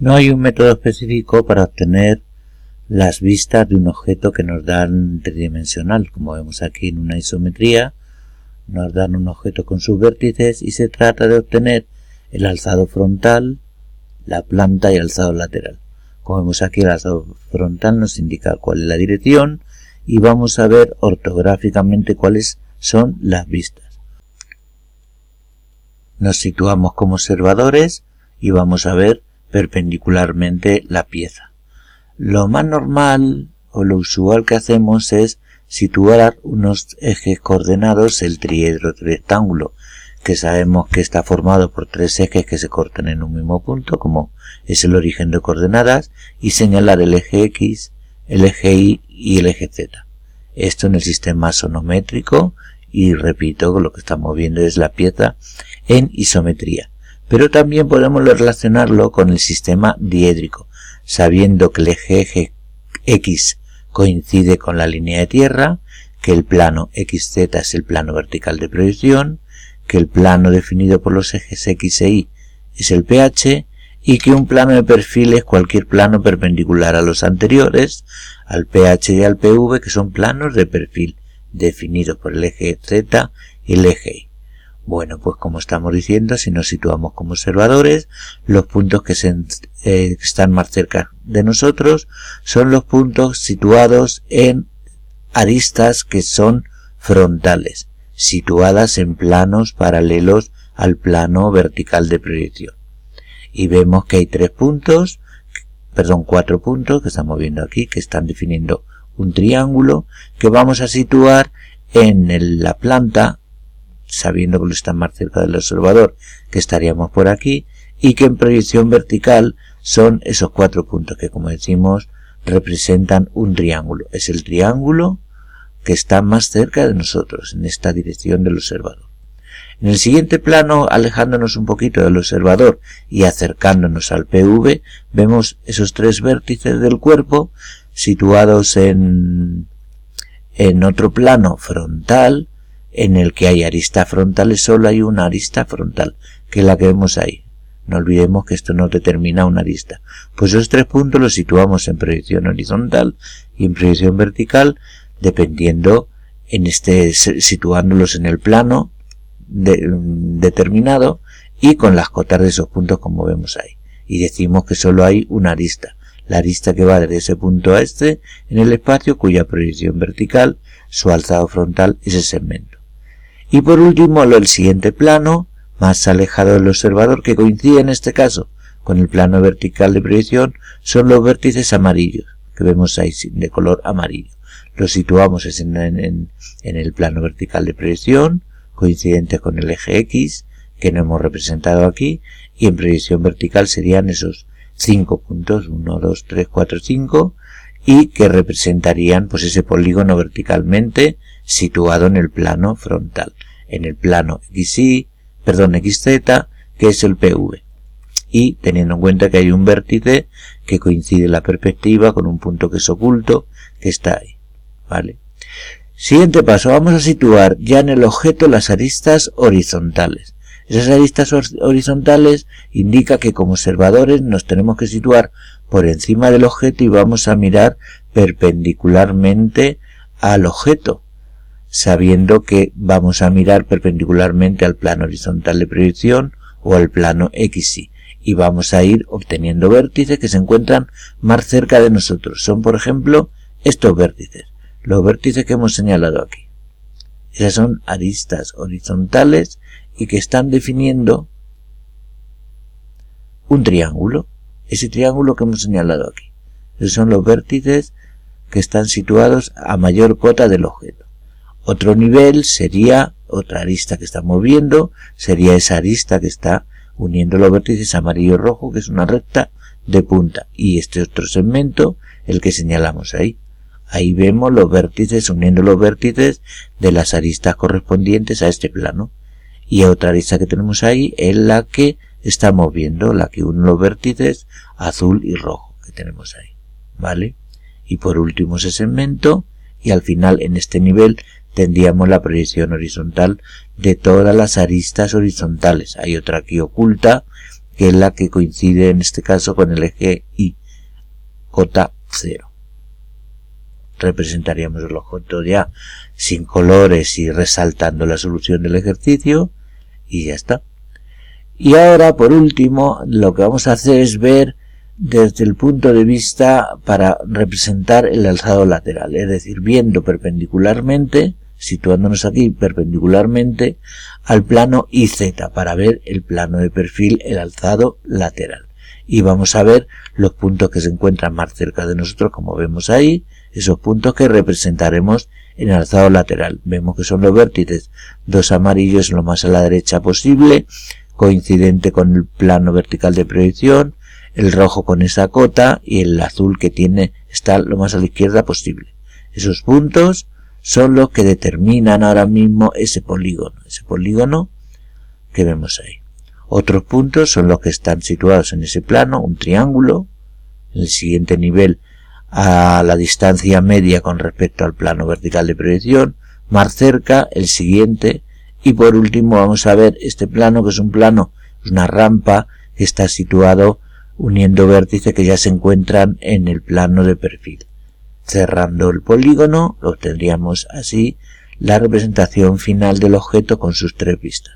No hay un método específico para obtener las vistas de un objeto que nos dan tridimensional. Como vemos aquí en una isometría, nos dan un objeto con sus vértices y se trata de obtener el alzado frontal, la planta y el alzado lateral. Como vemos aquí, el alzado frontal nos indica cuál es la dirección y vamos a ver ortográficamente cuáles son las vistas. Nos situamos como observadores y vamos a ver perpendicularmente la pieza. Lo más normal o lo usual que hacemos es situar unos ejes coordenados, el triedro rectángulo, que sabemos que está formado por tres ejes que se cortan en un mismo punto, como es el origen de coordenadas, y señalar el eje X, el eje Y y el eje Z. Esto en el sistema sonométrico, y repito, lo que estamos viendo es la pieza en isometría. Pero también podemos relacionarlo con el sistema diédrico, sabiendo que el eje X coincide con la línea de tierra, que el plano XZ es el plano vertical de proyección, que el plano definido por los ejes X e Y es el PH y que un plano de perfil es cualquier plano perpendicular a los anteriores, al PH y al PV, que son planos de perfil definidos por el eje Z y el eje Y. Bueno, pues como estamos diciendo, si nos situamos como observadores, los puntos que están más cerca de nosotros son los puntos situados en aristas que son frontales, situadas en planos paralelos al plano vertical de proyección. Y vemos que hay cuatro puntos que estamos viendo aquí, que están definiendo un triángulo que vamos a situar en la planta, sabiendo que lo están más cerca del observador, que estaríamos por aquí, y que en proyección vertical son esos cuatro puntos que, como decimos, representan un triángulo. Es el triángulo que está más cerca de nosotros, en esta dirección del observador. En el siguiente plano, alejándonos un poquito del observador y acercándonos al PV, vemos esos tres vértices del cuerpo situados en otro plano frontal, en el que hay aristas frontales. Solo hay una arista frontal, que es la que vemos ahí. No olvidemos que esto no determina una arista. Pues esos tres puntos los situamos en proyección horizontal y en proyección vertical, dependiendo situándolos en el plano determinado y con las cotas de esos puntos, como vemos ahí. Y decimos que solo hay una arista, la arista que va desde ese punto a este en el espacio, cuya proyección vertical, su alzado frontal, es ese segmento. Y por último, el siguiente plano, más alejado del observador, que coincide en este caso con el plano vertical de proyección, son los vértices amarillos, que vemos ahí de color amarillo. Los situamos en el plano vertical de proyección, coincidente con el eje X, que no hemos representado aquí, y en proyección vertical serían esos 5 puntos, 1, 2, 3, 4, 5, y que representarían pues ese polígono verticalmente situado en el plano frontal, en el plano XZ, que es el PV. Y teniendo en cuenta que hay un vértice que coincide la perspectiva con un punto que es oculto, que está ahí, ¿vale? Siguiente paso, vamos a situar ya en el objeto las aristas horizontales. Esas aristas horizontales indica que como observadores nos tenemos que situar por encima del objeto y vamos a mirar perpendicularmente al objeto, sabiendo que vamos a mirar perpendicularmente al plano horizontal de proyección o al plano XY, y vamos a ir obteniendo vértices que se encuentran más cerca de nosotros. Son, por ejemplo, estos vértices, los vértices que hemos señalado aquí. Esas son aristas horizontales y que están definiendo un triángulo, ese triángulo que hemos señalado aquí. Esos son los vértices que están situados a mayor cota del objeto. Otro nivel sería otra arista que estamos viendo, sería esa arista que está uniendo los vértices amarillo y rojo, que es una recta de punta, y este otro segmento, el que señalamos ahí. Ahí vemos los vértices uniendo los vértices de las aristas correspondientes a este plano. Y otra arista que tenemos ahí es la que estamos viendo, la que une los vértices azul y rojo que tenemos ahí, ¿vale? Y por último ese segmento, y al final en este nivel tendríamos la proyección horizontal de todas las aristas horizontales. Hay otra aquí oculta que es la que coincide en este caso con el eje Y, cota 0. Representaríamos el objeto ya sin colores y resaltando la solución del ejercicio, y ya está. Y ahora, por último, lo que vamos a hacer es ver desde el punto de vista para representar el alzado lateral, es decir, viendo perpendicularmente, situándonos aquí perpendicularmente al plano IZ para ver el plano de perfil, el alzado lateral. Y vamos a ver los puntos que se encuentran más cerca de nosotros, como vemos ahí, esos puntos que representaremos en el alzado lateral. Vemos que son los vértices, dos amarillos lo más a la derecha posible, coincidente con el plano vertical de proyección, el rojo con esa cota y el azul que está lo más a la izquierda posible. Esos puntos son los que determinan ahora mismo ese polígono que vemos ahí. Otros puntos son los que están situados en ese plano, un triángulo, en el siguiente nivel a la distancia media con respecto al plano vertical de proyección, más cerca el siguiente, y por último vamos a ver este plano que es un plano, es una rampa que está situado uniendo vértices que ya se encuentran en el plano de perfil. Cerrando el polígono obtendríamos así la representación final del objeto con sus tres vistas.